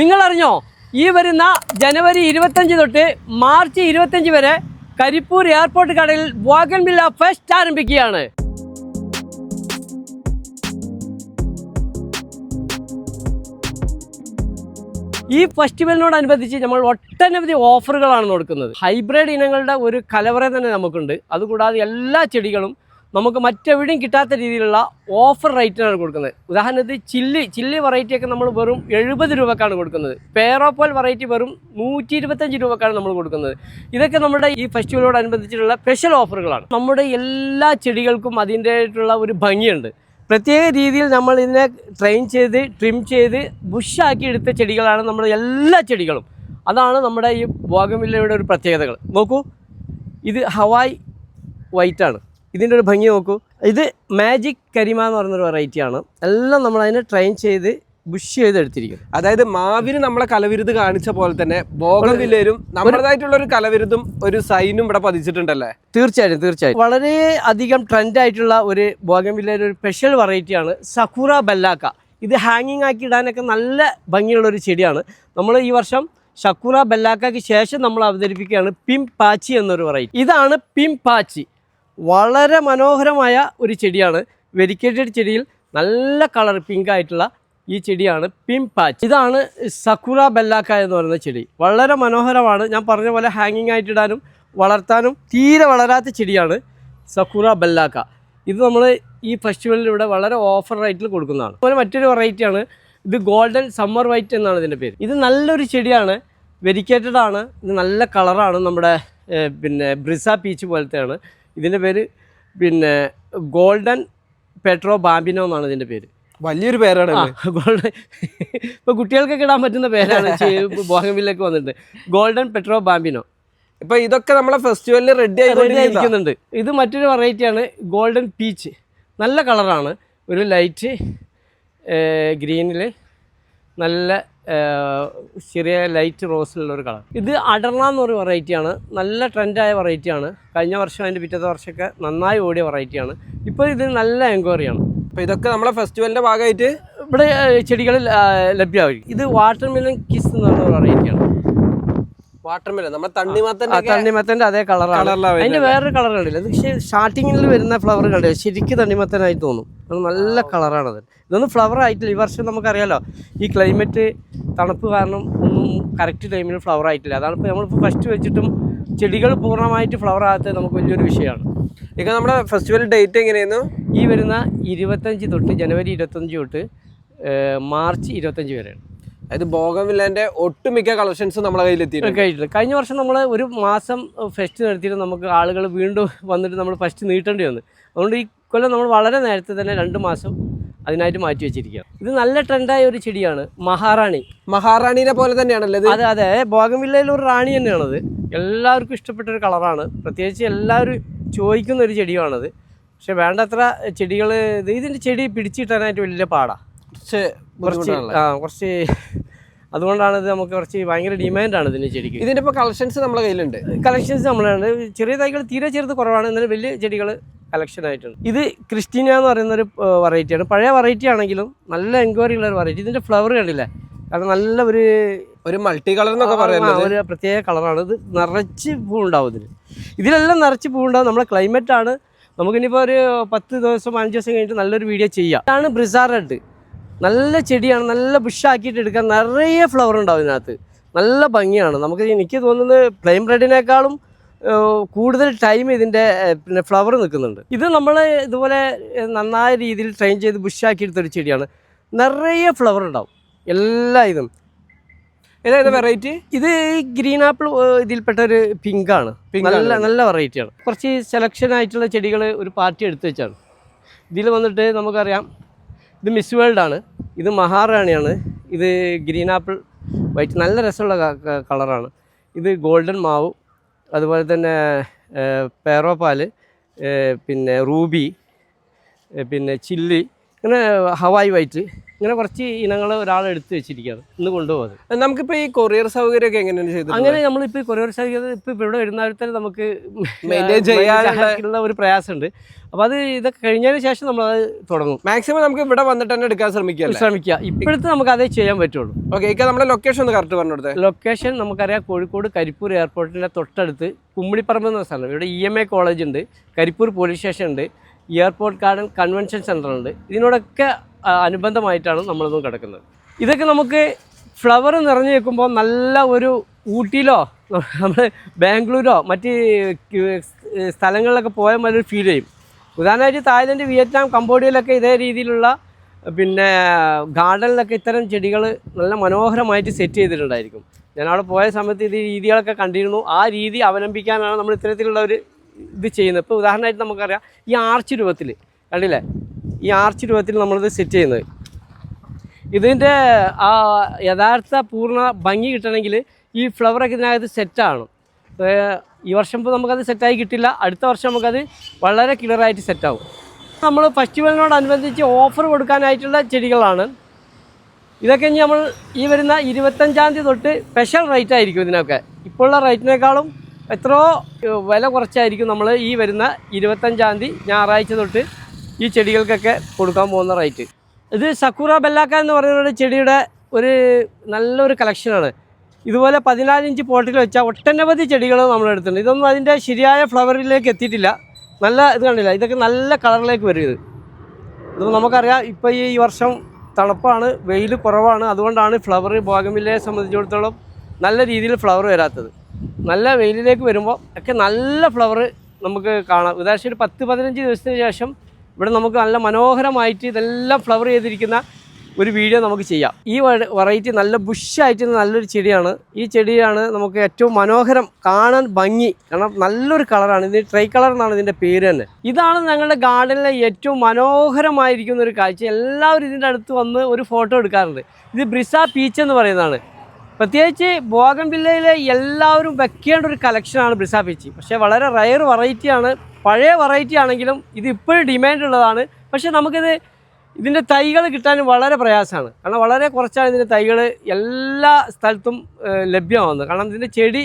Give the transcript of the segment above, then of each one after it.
നിങ്ങൾ അറിഞ്ഞോ ഈ വരുന്ന ജനുവരി 25 തൊട്ട് മാർച്ച് 25 വരെ കരിപ്പൂർ എയർപോർട്ട് കടയിൽ ബോഗൺവില്ല ഫെസ്റ്റ് ആരംഭിക്കുകയാണ്. ഈ ഫെസ്റ്റിവലിനോടനുബന്ധിച്ച് നമ്മൾ ഒട്ടനവധി ഓഫറുകളാണ് കൊടുക്കുന്നത്. ഹൈബ്രിഡ് ഇനങ്ങളുടെ ഒരു കലവറ തന്നെ നമുക്കുണ്ട്. അതുകൂടാതെ എല്ലാ ചെടികളും നമുക്ക് മറ്റെവിടെയും കിട്ടാത്ത രീതിയിലുള്ള ഓഫർ റേറ്റിനാണ് കൊടുക്കുന്നത്. ഉദാഹരണത്തിന് ചില്ലി വെറൈറ്റിയൊക്കെ നമ്മൾ വെറും 70 രൂപക്കാണ് കൊടുക്കുന്നത്. പേറോപ്പോൽ വെറൈറ്റി വെറും 125 രൂപക്കാണ് നമ്മൾ കൊടുക്കുന്നത്. ഇതൊക്കെ നമ്മുടെ ഈ ഫെസ്റ്റിവലോടനുബന്ധിച്ചിട്ടുള്ള സ്പെഷ്യൽ ഓഫറുകളാണ്. നമ്മുടെ എല്ലാ ചെടികൾക്കും അതിൻ്റെതായിട്ടുള്ള ഒരു ഭംഗിയുണ്ട്. പ്രത്യേക രീതിയിൽ നമ്മൾ ഇതിനെ ട്രെയിൻ ചെയ്ത് ട്രിം ചെയ്ത് ബുഷാക്കി എടുത്ത ചെടികളാണ് നമ്മുടെ എല്ലാ ചെടികളും. അതാണ് നമ്മുടെ ഈ ബോഗൺവില്ലയുടെ ഒരു പ്രത്യേകതകൾ. നോക്കൂ, ഇത് ഹവായ് വൈറ്റാണ്. ഇതിൻ്റെ ഒരു ഭംഗി നോക്കൂ. ഇത് മാജിക് കരിമ എന്ന് പറയുന്നൊരു വെറൈറ്റിയാണ്. എല്ലാം നമ്മൾ അതിനെ ട്രെയിൻ ചെയ്ത് ബുഷ് ചെയ്തെടുത്തിരിക്കുന്നു. അതായത് മാവിന് നമ്മളെ കലവിരുത് കാണിച്ച പോലെ തന്നെ ബോഗൺവില്ലയിലും നമ്മുടേതായിട്ടുള്ള ഒരു കലവിരുതും ഒരു സൈനും ഇവിടെ പതിച്ചിട്ടുണ്ടല്ലേ? തീർച്ചയായും വളരെ അധികം ട്രെൻഡായിട്ടുള്ള ഒരു ബോഗൺവില്ലയുടെ ഒരു സ്പെഷ്യൽ വെറൈറ്റിയാണ് സക്കുറ ബെല്ലാക്ക. ഇത് ഹാങ്ങിങ് ആക്കി ഇടാനൊക്കെ നല്ല ഭംഗിയുള്ളൊരു ചെടിയാണ്. നമ്മൾ ഈ വർഷം സക്കുറ ബെല്ലാക്കയ്ക്ക് ശേഷം നമ്മൾ അവതരിപ്പിക്കുകയാണ് പിംപാച്ചി എന്നൊരു വെറൈറ്റി. ഇതാണ് പിംപാച്ചി. വളരെ മനോഹരമായ ഒരു ചെടിയാണ്. വെരിക്കേറ്റഡ് ചെടിയിൽ നല്ല കളർ പിങ്ക് ആയിട്ടുള്ള ഈ ചെടിയാണ് പിംപാച്ചി. ഇതാണ് സക്കുറ ബെല്ലാക്ക എന്ന് പറയുന്ന ചെടി. വളരെ മനോഹരമാണ്. ഞാൻ പറഞ്ഞ പോലെ ഹാങ്ങിങ് ആയിട്ടിടാനും വളർത്താനും തീരെ വളരാത്ത ചെടിയാണ് സക്കുറ ബെല്ലാക്ക. ഇത് നമ്മൾ ഈ ഫെസ്റ്റിവലിലൂടെ വളരെ ഓഫർ റേറ്റിൽ കൊടുക്കുന്നതാണ്. അതുപോലെ മറ്റൊരു വെറൈറ്റിയാണ് ഇത് ഗോൾഡൻ സമ്മർ വൈറ്റ് എന്നാണ് ഇതിൻ്റെ പേര്. ഇത് നല്ലൊരു ചെടിയാണ്. വെരിക്കേറ്റഡ് ആണ്. ഇത് നല്ല കളറാണ്. നമ്മുടെ ബ്രിസ പീച്ച് പോലത്തെയാണ്. ഇതിൻ്റെ പേര് ഗോൾഡൻ പെട്രോ ബാമ്പിനോ എന്നാണ് ഇതിൻ്റെ പേര്. വലിയൊരു പേരാണ്. ഗോൾഡൻ ഇപ്പോൾ കുട്ടികൾക്കൊക്കെ ഇടാൻ പറ്റുന്ന പേരാണ്. ബോഗൺവില്ലയ്ക്ക് വന്നിട്ട് ഗോൾഡൻ പെട്രോ ബാമ്പിനോ. ഇപ്പോൾ ഇതൊക്കെ നമ്മളെ ഫെസ്റ്റിവലിൽ റെഡി ആയിരിക്കുന്നുണ്ട്. ഇത് മറ്റൊരു വെറൈറ്റിയാണ് ഗോൾഡൻ പീച്ച്. നല്ല കളറാണ്. ഒരു ലൈറ്റ് ഗ്രീനിൽ നല്ല ചെറിയ ലൈറ്റ് റോസിലുള്ളൊരു കളർ. ഇത് അടർണ എന്നൊരു വെറൈറ്റിയാണ്. നല്ല ട്രെൻഡായ വെറൈറ്റിയാണ്. കഴിഞ്ഞ വർഷം അതിൻ്റെ പിറ്റത്തെ വർഷമൊക്കെ നന്നായി ഓടിയ വെറൈറ്റിയാണ്. ഇപ്പോൾ ഇത് നല്ല എൻക്വയറിയാണ്. അപ്പോൾ ഇതൊക്കെ നമ്മളെ ഫെസ്റ്റിവലിൻ്റെ ഭാഗമായിട്ട് ഇവിടെ ചെടികളിൽ ലഭ്യമായിരിക്കും. ഇത് വാട്ടർ മെലൺ കിസ് എന്ന് പറഞ്ഞ വെറൈറ്റിയാണ്. വാട്ടർമെലൻ നമ്മുടെ തണ്ണിമത്തൻ്റെ അതേ കളറാണ്. അതിൻ്റെ വേറൊരു കളർ കണ്ടില്ല. ഇത് പക്ഷേ സ്റ്റാർട്ടിങ്ങിൽ വരുന്ന ഫ്ലവർ കണ്ടില്ല, ശരിക്കും തണ്ണിമത്തനായി തോന്നും. അത് നല്ല കളറാണത്. ഇതൊന്നും ഫ്ലവർ ആയിട്ടില്ല. ഈ വർഷം നമുക്കറിയാലോ ഈ ക്ലൈമറ്റ് തണുപ്പ് കാരണം ഒന്നും കറക്റ്റ് ടൈമിൽ ഫ്ലവർ ആയിട്ടില്ല. അതാണ് ഇപ്പോൾ നമ്മളിപ്പോൾ ഫസ്റ്റ് വെച്ചിട്ടും ചെടികൾ പൂർണ്ണമായിട്ട് ഫ്ലവർ ആകാത്തത് നമുക്ക് വലിയൊരു വിഷയമാണ്. ഇതൊക്കെ നമ്മുടെ ഫെസ്റ്റിവൽ ഡേറ്റ് എങ്ങനെയായിരുന്നു? ഈ വരുന്ന 25 തൊട്ട് ജനുവരി 25 തൊട്ട് മാർച്ച് 25 വരെയാണ്. അതായത് ബോഗൺവില്ലേൻ്റെ ഒട്ടുമിക്ക കളക്ഷൻസ് നമ്മളെ കയ്യിലെത്തിയിട്ടുണ്ട്. കഴിഞ്ഞ വർഷം നമ്മൾ ഒരു മാസം ഫെസ്റ്റ് നടത്തിയിട്ട് നമുക്ക് ആളുകൾ വീണ്ടും വന്നിട്ട് നമ്മൾ ഫസ്റ്റ് നീട്ടേണ്ടി വന്നു. അതുകൊണ്ട് ഈ കൊല്ലം നമ്മൾ വളരെ നേരത്തെ തന്നെ 2 മാസം അതിനായിട്ട് മാറ്റി വെച്ചിരിക്കുകയാണ്. ഇത് നല്ല ട്രെൻഡായ ഒരു ചെടിയാണ് മഹാറാണീനെ പോലെ തന്നെയാണല്ലോ ഇത്. അതെ ബോഗൺവില്ലയിൽ ഒരു റാണി തന്നെയാണത്. എല്ലാവർക്കും ഇഷ്ടപ്പെട്ടൊരു കളറാണ്. പ്രത്യേകിച്ച് എല്ലാവരും ചോദിക്കുന്ന ഒരു ചെടിയാണത്. പക്ഷെ വേണ്ടത്ര ചെടികൾ ഇതിൻ്റെ ചെടി പിടിച്ചിട്ടാനായിട്ട് വലിയ പാടാണ്. കുറച്ച് അതുകൊണ്ടാണ് ഇത് നമുക്ക് കുറച്ച് ഭയങ്കര ഡിമാൻഡാണ് ഇതിൻ്റെ ചെടിക്ക്. ഇതിൻ്റെ ഇപ്പോൾ കളക്ഷൻസ് നമ്മളെ കയ്യിലുണ്ട്. നമ്മളുണ്ട്. ചെറിയ തൈകൾ തീരെ ചെറുത് കുറവാണ്. എന്നാലും വലിയ ചെടികൾ കളക്ഷൻ ആയിട്ടുണ്ട്. ഇത് ക്രിസ്റ്റീന എന്ന് പറയുന്നൊരു വെറൈറ്റിയാണ്. പഴയ വെറൈറ്റി ആണെങ്കിലും നല്ല എൻക്വയറി ഉള്ള ഒരു വെറൈറ്റി. ഇതിൻ്റെ ഫ്ലവർ കണ്ടില്ലേ? കാരണം നല്ല ഒരു മൾട്ടി കളർ എന്നൊക്കെ പറയുന്നത് ഒരു പ്രത്യേക കളറാണ്. ഇത് നിറച്ച് പൂവുണ്ടാവും. ഇതിലെല്ലാം നിറച്ച് പൂവുണ്ടാവും. നമ്മുടെ ക്ലൈമറ്റാണ്. നമുക്കിനിപ്പോൾ ഒരു 10 ദിവസം 5 ദിവസം കഴിഞ്ഞിട്ട് നല്ലൊരു വീഡിയോ ചെയ്യാം. ഇതാണ് ബ്രിസ റെഡ്. നല്ല ചെടിയാണ്. നല്ല ബുഷാക്കിയിട്ട് എടുക്കാൻ നിറയെ ഫ്ലവർ ഉണ്ടാവും ഇതിനകത്ത്. നല്ല ഭംഗിയാണ്. എനിക്ക് തോന്നുന്നത് പ്ലെയിൻ റെഡിനേക്കാളും കൂടുതൽ ടൈം ഇതിൻ്റെ ഫ്ലവർ നിൽക്കുന്നുണ്ട്. ഇത് നമ്മൾ ഇതുപോലെ നന്നായ രീതിയിൽ ട്രെയിൻ ചെയ്ത് ബുഷാക്കി എടുത്തൊരു ചെടിയാണ്. നിറയെ ഫ്ലവർ ഉണ്ടാവും എല്ലാ ഇതും. ഏതായത് വെറൈറ്റി? ഇത് ഗ്രീൻ ആപ്പിൾ ഇതിൽപ്പെട്ട ഒരു പിങ്കാണ്. നല്ല വെറൈറ്റിയാണ്. കുറച്ച് സെലക്ഷൻ ആയിട്ടുള്ള ചെടികൾ ഒരു പാർട്ടി എടുത്തു വെച്ചാണ്. ഇതിൽ വന്നിട്ട് നമുക്കറിയാം ഇത് മിസ് വേൾഡാണ്. ഇത് മഹാറാണിയാണ്. ഇത് ഗ്രീൻ ആപ്പിൾ വൈറ്റ്. നല്ല രസമുള്ള കളറാണ്. ഇത് ഗോൾഡൻ മാവ്, അതുപോലെ തന്നെ പേറോപ്പാൽ, റൂബി, ചില്ലി, ഇങ്ങനെ ഹവായി വൈറ്റ്, ഇങ്ങനെ കുറച്ച് ഇനങ്ങൾ ഒരാൾ എടുത്ത് വെച്ചിരിക്കുകയാണ്, ഇന്ന് കൊണ്ടുപോകുന്നത്. നമുക്കിപ്പോൾ ഈ കൊറിയർ സൗകര്യമൊക്കെ എങ്ങനെയാണ് ചെയ്തത്? അങ്ങനെ നമ്മളിപ്പോൾ കൊറിയർ സൗകര്യം ഇപ്പോൾ ഇവിടെ വരുന്നവരെ നമുക്ക് മെയിൻറ്റെയിൻ ചെയ്യാനുള്ള ഒരു പ്രയാസമുണ്ട്. അപ്പോൾ അത് ഇതൊക്കെ കഴിഞ്ഞതിന് ശേഷം നമ്മളത് തുടങ്ങും. മാക്സിമം നമുക്ക് ഇവിടെ വന്നിട്ട് തന്നെ എടുക്കാൻ ശ്രമിക്കുക. ഇപ്പോഴത്തെ നമുക്ക് അതേ ചെയ്യാൻ പറ്റുള്ളൂ. ഓക്കെ, ഇക്ക നമ്മുടെ ലൊക്കേഷൻ ഒന്ന് കറക്റ്റ് പറഞ്ഞു കൊടുത്തേ. ലൊക്കേഷൻ നമുക്കറിയാം, കോഴിക്കോട് കരിപ്പൂർ എയർപോർട്ടിൻ്റെ തൊട്ടടുത്ത് കുമ്മിണിപ്പറമ്പ് എന്ന സ്ഥലം. ഇവിടെ EMA കോളേജ് ഉണ്ട്, കരിപ്പൂർ പോലീസ് സ്റ്റേഷൻ ഉണ്ട്, എയർപോർട്ട് ഗാർഡൻ കൺവെൻഷൻ സെൻ്റർ ഉണ്ട്. ഇതിനോടൊക്കെ അനുബന്ധമായിട്ടാണ് നമ്മളിതും കിടക്കുന്നത്. ഇതൊക്കെ നമുക്ക് ഫ്ലവർ നിറഞ്ഞു വെക്കുമ്പോൾ നല്ല ഒരു ഊട്ടിയിലോ നമ്മൾ ബാംഗ്ലൂരോ മറ്റ് സ്ഥലങ്ങളിലൊക്കെ പോയാൽ നല്ലൊരു ഫീൽ ചെയ്യും. ഉദാഹരണമായിട്ട് തായ്ലൻഡ്, വിയറ്റ്നാം, കംബോഡിയയിലൊക്കെ ഇതേ രീതിയിലുള്ള പിന്നെ ഗാർഡനിലൊക്കെ ഇത്തരം ചെടികൾ നല്ല മനോഹരമായിട്ട് സെറ്റ് ചെയ്തിട്ടുണ്ടായിരിക്കും. ഞാൻ അവിടെ പോയ സമയത്ത് ഇത് രീതികളൊക്കെ കണ്ടിരുന്നു. ആ രീതി അവലംബിക്കാനാണ് നമ്മൾ ഇത്തരത്തിലുള്ള ഒരു ഇത് ചെയ്യുന്നത്. ഇപ്പോൾ ഉദാഹരണമായിട്ട് നമുക്കറിയാം, ഈ ആർച്ച് രൂപത്തിൽ കണ്ടില്ലേ, ഈ ആർച്ച് രൂപത്തിൽ നമ്മളിത് സെറ്റ് ചെയ്യുന്നത്. ഇതിൻ്റെ ആ യഥാർത്ഥ പൂർണ്ണ ഭംഗി കിട്ടണമെങ്കിൽ ഈ ഫ്ലവറൊക്കെ ഇതിനകത്ത് സെറ്റാണ്. ഈ വർഷം ഇപ്പോൾ നമുക്കത് സെറ്റായി കിട്ടില്ല, അടുത്ത വർഷം നമുക്കത് വളരെ ക്ലിയറായിട്ട് സെറ്റാവും. നമ്മൾ ഫെസ്റ്റിവലിനോടനുബന്ധിച്ച് ഓഫർ കൊടുക്കാനായിട്ടുള്ള ചെടികളാണ് ഇതൊക്കെ. ഇനി നമ്മൾ ഈ വരുന്ന 25-ാം തീയതി തൊട്ട് സ്പെഷ്യൽ റേറ്റ് ആയിരിക്കും ഇതിനൊക്കെ. ഇപ്പോഴുള്ള റേറ്റിനേക്കാളും എത്രയോ വില കുറച്ചായിരിക്കും നമ്മൾ ഈ വരുന്ന 25-ാം തീയതി ഞായറാഴ്ച തൊട്ട് ഈ ചെടികൾക്കൊക്കെ കൊടുക്കാൻ പോകുന്ന റേറ്റ്. ഇത് സക്കുറ ബെല്ലാക്ക എന്ന് പറയുന്ന ഒരു ചെടിയുടെ ഒരു നല്ലൊരു കളക്ഷനാണ്. ഇതുപോലെ 14 ഇഞ്ച് പോട്ടിൽ വെച്ചാൽ ഒട്ടനവധി ചെടികൾ നമ്മളെടുത്തിട്ടുണ്ട്. ഇതൊന്നും അതിൻ്റെ ശരിയായ ഫ്ലവറിലേക്ക് എത്തിയിട്ടില്ല. നല്ല ഇത് കണ്ടില്ല, ഇതൊക്കെ നല്ല കളറിലേക്ക് വരും. ഇത് നമുക്കറിയാം, ഇപ്പോൾ ഈ വർഷം തണുപ്പാണ്, വെയിൽ കുറവാണ്. അതുകൊണ്ടാണ് ഫ്ലവർ ബോഗൺവില്ലയെ സംബന്ധിച്ചിടത്തോളം നല്ല രീതിയിൽ ഫ്ലവർ വരാത്തത്. നല്ല വെയിലിലേക്ക് വരുമ്പോൾ ഒക്കെ നല്ല ഫ്ലവർ നമുക്ക് കാണാം. ഏകദേശം ഒരു 10-15 ദിവസത്തിന് ശേഷം ഇവിടെ നമുക്ക് നല്ല മനോഹരമായിട്ട് ഇതെല്ലാം ഫ്ലവർ ചെയ്തിരിക്കുന്ന ഒരു വീഡിയോ നമുക്ക് ചെയ്യാം. ഈ വെറൈറ്റി നല്ല ബുഷായിട്ട് നല്ലൊരു ചെടിയാണ്. ഈ ചെടിയാണ് നമുക്ക് ഏറ്റവും മനോഹരം, കാണാൻ ഭംഗി. കാരണം നല്ലൊരു കളറാണ് ഇത്, ട്രൈ കളർ എന്നാണ് ഇതിൻ്റെ പേര് തന്നെ. ഇതാണ് ഞങ്ങളുടെ ഗാർഡനിലെ ഏറ്റവും മനോഹരമായിരിക്കുന്ന ഒരു കാഴ്ച. എല്ലാവരും ഇതിൻ്റെ അടുത്ത് വന്ന് ഒരു ഫോട്ടോ എടുക്കാറുണ്ട്. ഇത് ബ്രിസ പീച്ച് എന്ന് പറയുന്നതാണ്. പ്രത്യേകിച്ച് ബോഗൺവില്ലയിലെ എല്ലാവരും വെക്കേണ്ട ഒരു കളക്ഷനാണ് ബ്രിസ പീച്ച്. പക്ഷേ വളരെ റയർ വെറൈറ്റിയാണ്. പഴയ വെറൈറ്റി ആണെങ്കിലും ഇത് ഇപ്പോഴും ഡിമാൻഡ് ഉള്ളതാണ്. പക്ഷേ നമുക്കിത് ഇതിൻ്റെ തൈകൾ കിട്ടാൻ വളരെ പ്രയാസമാണ്. കാരണം വളരെ കുറച്ചാണ് ഇതിൻ്റെ തൈകൾ എല്ലാ സ്ഥലത്തും ലഭ്യമാകുന്നത്. കാരണം ഇതിൻ്റെ ചെടി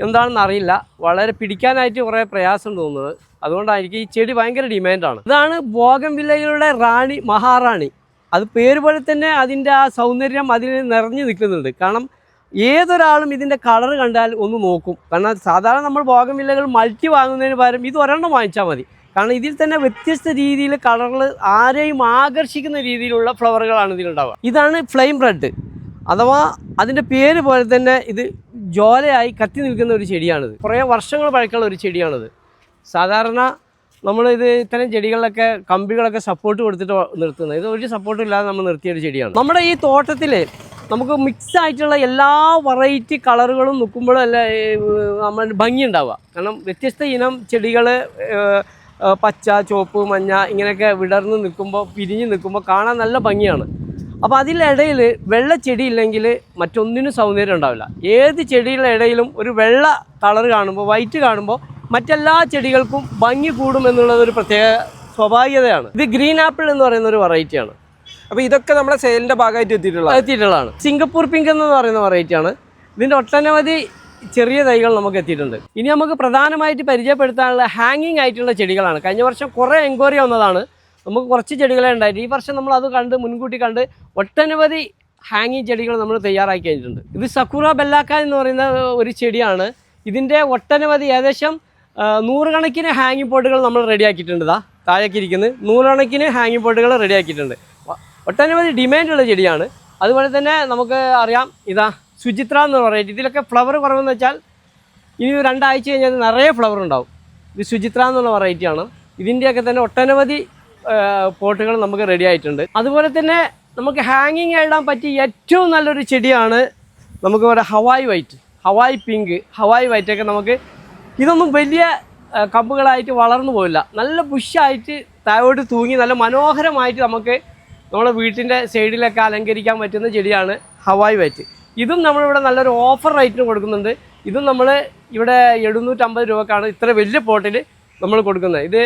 എന്താണെന്ന് അറിയില്ല, വളരെ പിടിക്കാനായിട്ട് കുറേ പ്രയാസം തോന്നുന്നത്. അതുകൊണ്ടായിരിക്കും ഈ ചെടി ഭയങ്കര ഡിമാൻഡാണ്. ഇതാണ് ബോഗൺവില്ലയുടെ റാണി, മഹാറാണി. അത് പേര് പോലെ തന്നെ അതിൻ്റെ ആ സൗന്ദര്യം അതിൽ നിറഞ്ഞു നിൽക്കുന്നുണ്ട്. കാരണം ഏതൊരാളും ഇതിൻ്റെ കളർ കണ്ടാൽ ഒന്ന് നോക്കും. കാരണം സാധാരണ നമ്മൾ ബോഗൺവില്ലകൾ മൾട്ടി വാങ്ങുന്നതിന് പകരം ഇത് ഒരെണ്ണം വാങ്ങിച്ചാൽ മതി. കാരണം ഇതിൽ തന്നെ വ്യത്യസ്ത രീതിയിൽ കളറുകൾ ആരെയും ആകർഷിക്കുന്ന രീതിയിലുള്ള ഫ്ലവറുകളാണ് ഇതിലുണ്ടാവുക. ഇതാണ് ഫ്ലെയിം റെഡ്, അഥവാ അതിൻ്റെ പേര് പോലെ തന്നെ ഇത് ജ്വാലയായി കത്തി നിൽക്കുന്ന ഒരു ചെടിയാണിത്. കുറേ വർഷങ്ങൾ പഴക്കമുള്ള ഒരു ചെടിയാണിത്. സാധാരണ നമ്മളിത് ഇത്തരം ചെടികളിലൊക്കെ കമ്പികളൊക്കെ സപ്പോർട്ട് കൊടുത്തിട്ട് നിർത്തുന്നത്. ഇത് ഒരു സപ്പോർട്ടും ഇല്ലാതെ നമ്മൾ നിർത്തിയൊരു ചെടിയാണ്. നമ്മുടെ ഈ തോട്ടത്തിൽ നമുക്ക് മിക്സ് ആയിട്ടുള്ള എല്ലാ വെറൈറ്റി കളറുകളും നിൽക്കുമ്പോഴല്ല നമ്മൾ ഭംഗി ഉണ്ടാവുക. കാരണം വ്യത്യസ്ത ഇനം ചെടികൾ പച്ച, ചുവപ്പ്, മഞ്ഞ ഇങ്ങനെയൊക്കെ വിടർന്ന് നിൽക്കുമ്പോൾ, പിരിഞ്ഞ് നിൽക്കുമ്പോൾ കാണാൻ നല്ല ഭംഗിയാണ്. അപ്പോൾ അതിലിടയിൽ വെള്ള ചെടി ഇല്ലെങ്കിൽ മറ്റൊന്നിനും സൗന്ദര്യം ഉണ്ടാവില്ല. ഏത് ചെടിയുടെ ഇടയിലും ഒരു വെള്ള കളർ കാണുമ്പോൾ, വൈറ്റ് കാണുമ്പോൾ മറ്റെല്ലാ ചെടികൾക്കും ഭംഗി കൂടും എന്നുള്ളതൊരു പ്രത്യേക സ്വാഭാവികതയാണ്. ഇത് ഗ്രീൻ ആപ്പിൾ എന്ന് പറയുന്ന ഒരു വെറൈറ്റിയാണ്. അപ്പോൾ ഇതൊക്കെ നമ്മുടെ സെയിലിൻ്റെ ഭാഗമായിട്ട് എത്തിയിട്ടുള്ളതാണ്. സിംഗപ്പൂർ പിങ്ക് എന്ന് പറയുന്ന വെറൈറ്റിയാണ്. ഇതിൻ്റെ ഒട്ടനവധി ചെറിയ തൈകൾ നമുക്ക് എത്തിയിട്ടുണ്ട്. ഇനി നമുക്ക് പ്രധാനമായിട്ട് പരിചയപ്പെടുത്താനുള്ള ഹാങ്ങിങ് ആയിട്ടുള്ള ചെടികളാണ്. കഴിഞ്ഞ വർഷം കുറേ എൻക്വയറി വന്നതാണ്. നമുക്ക് കുറച്ച് ചെടികളെ ഉണ്ടായിട്ട് ഈ വർഷം നമ്മൾ അത് കണ്ട് മുൻകൂട്ടി കണ്ട് ഒട്ടനവധി ഹാങ്ങിങ് ചെടികൾ നമ്മൾ തയ്യാറാക്കി കഴിഞ്ഞിട്ടുണ്ട്. ഇത് സക്കുറ ബെല്ലാക്ക എന്ന് പറയുന്ന ഒരു ചെടിയാണ്. ഇതിൻ്റെ ഒട്ടനവധി ഏകദേശം 100 കണക്കിന് ഹാങ്ങിങ് പോട്ടുകൾ നമ്മൾ റെഡിയാക്കിയിട്ടുണ്ട്. താഴേക്ക് ഇരിക്കുന്നത് 100 കണക്കിന് ഹാങ്ങിങ് പോട്ടുകൾ റെഡിയാക്കിയിട്ടുണ്ട്. ഒട്ടനവധി ഡിമാൻഡുള്ള ചെടിയാണ്. അതുപോലെ തന്നെ നമുക്ക് അറിയാം, ഇതാ സുചിത്ര എന്ന് പറയുന്നത്. ഇതിലൊക്കെ ഫ്ലവർ കുറവെന്ന് വെച്ചാൽ ഇനി 2 ആഴ്ച കഴിഞ്ഞാൽ നിറയെ ഫ്ലവർ ഉണ്ടാവും. ഇത് സുചിത്ര എന്നുള്ള വെറൈറ്റിയാണ്. ഇതിൻ്റെയൊക്കെ തന്നെ ഒട്ടനവധി പോട്ടുകൾ നമുക്ക് റെഡി ആയിട്ടുണ്ട്. അതുപോലെ തന്നെ നമുക്ക് ഹാങ്ങിങ് ഇടാൻ പറ്റിയ ഏറ്റവും നല്ലൊരു ചെടിയാണ് നമുക്ക് പറയാം Hawaii white, Hawaii pink, Hawaii വൈറ്റൊക്കെ. നമുക്ക് ഇതൊന്നും വലിയ കമ്പുകളായിട്ട് വളർന്നു പോവില്ല. നല്ല ബുഷായിട്ട് താഴോട്ട് തൂങ്ങി നല്ല മനോഹരമായിട്ട് നമുക്ക് നമ്മുടെ വീട്ടിൻ്റെ സൈഡിലൊക്കെ അലങ്കരിക്കാൻ പറ്റുന്ന ചെടിയാണ് ഹവായ് വൈറ്റ്. ഇതും നമ്മളിവിടെ നല്ലൊരു ഓഫർ റേറ്റിന് കൊടുക്കുന്നുണ്ട്. ഇതും നമ്മൾ ഇവിടെ 750 രൂപക്കാണ് ഇത്ര വലിയ പോട്ടിൽ നമ്മൾ കൊടുക്കുന്നത്. ഇത്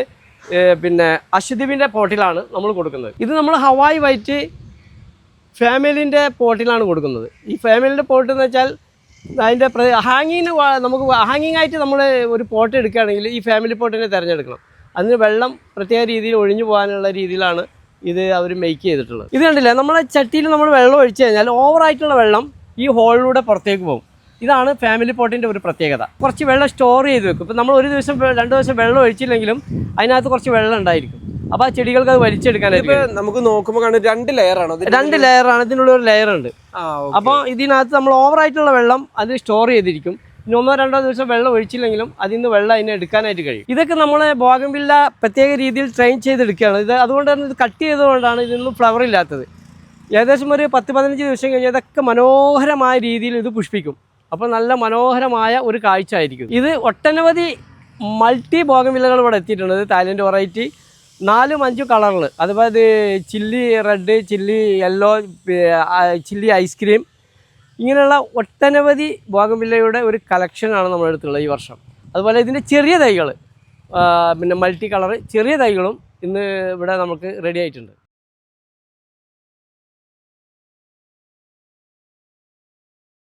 പിന്നെ അശ്വദീപിൻ്റെ പോട്ടിലാണ് നമ്മൾ കൊടുക്കുന്നത്. ഇത് നമ്മൾ ഹവായ് വൈറ്റ് ഫാമിലിൻ്റെ പോട്ടിലാണ് കൊടുക്കുന്നത്. ഈ ഫാമിലിൻ്റെ പോട്ട് എന്ന് വെച്ചാൽ അതിൻ്റെ ഹാങ്ങിങ്ങിന് നമുക്ക് ഹാങ്ങിങ് ആയിട്ട് നമ്മൾ ഒരു പോട്ട് എടുക്കുകയാണെങ്കിൽ ഈ ഫാമിലി പോട്ടിനെ തിരഞ്ഞെടുക്കണം. അതിന് വെള്ളം പ്രത്യേക രീതിയിൽ ഒഴിഞ്ഞു പോകാനുള്ള രീതിയിലാണ് ഇത് അവർ മെയ്ക്ക് ചെയ്തിട്ടുള്ളത്. ഇത് കണ്ടില്ലേ, നമ്മളെ ചട്ടിയിൽ നമ്മൾ വെള്ളം ഒഴിച്ചു കഴിഞ്ഞാൽ ഓവറായിട്ടുള്ള വെള്ളം ഈ ഹോളിലൂടെ പുറത്തേക്ക് പോകും. ഇതാണ് ഫാമിലി പോട്ടിൻ്റെ ഒരു പ്രത്യേകത. കുറച്ച് വെള്ളം സ്റ്റോർ ചെയ്ത് വെക്കും. ഇപ്പം നമ്മൾ ഒരു ദിവസം 2 ദിവസം വെള്ളം ഒഴിച്ചില്ലെങ്കിലും അതിനകത്ത് കുറച്ച് വെള്ളം ഉണ്ടായിരിക്കും. അപ്പോൾ ആ ചെടികൾക്ക് അത് വലിച്ചെടുക്കാനായിട്ട് നമുക്ക് നോക്കുമ്പോൾ കാണും 2 ലെയറാണ്. 2 ലെയറാണ്, ഇതിനുള്ള ഒരു ലെയർ ഉണ്ട്. അപ്പോൾ ഇതിനകത്ത് നമ്മൾ ഓവറായിട്ടുള്ള വെള്ളം അത് സ്റ്റോർ ചെയ്തിരിക്കും. ഇനി 1-2 ദിവസം വെള്ളം ഒഴിച്ചില്ലെങ്കിലും അതിൽ നിന്ന് വെള്ളം അതിനെ എടുക്കാനായിട്ട് കഴിയും. ഇതൊക്കെ നമ്മൾ ബോഗൺവില്ല പ്രത്യേക രീതിയിൽ ട്രെയിൻ ചെയ്തെടുക്കുകയാണ്. ഇത് അതുകൊണ്ട് തന്നെ ഇത് കട്ട് ചെയ്തുകൊണ്ടാണ് ഇതിനൊന്നും ഫ്ലവർ ഇല്ലാത്തത്. ഏകദേശം ഒരു 10-15 ദിവസം കഴിഞ്ഞാൽ ഇതൊക്കെ മനോഹരമായ രീതിയിൽ ഇത് പുഷ്പിക്കും. അപ്പോൾ നല്ല മനോഹരമായ ഒരു കാഴ്ച ആയിരിക്കും. ഇത് ഒട്ടനവധി മൾട്ടി ബോഗൺവില്ലകൾ ഇവിടെ എത്തിയിട്ടുണ്ട്. ഇത് തായ്ലൻഡ് വെറൈറ്റി 4-5 കളറിൽ, അതുപോലെ chilli red, chilli yellow, chilli ice cream, ഇങ്ങനെയുള്ള ഒട്ടനവധി ബോഗൺവില്ലയുടെ ഒരു കളക്ഷനാണ് നമ്മുടെ അടുത്തുള്ളത് ഈ വർഷം. അതുപോലെ ഇതിൻ്റെ ചെറിയ തൈകൾ, പിന്നെ മൾട്ടി കളർ ചെറിയ തൈകളും ഇന്ന് ഇവിടെ നമുക്ക് റെഡി ആയിട്ടുണ്ട്.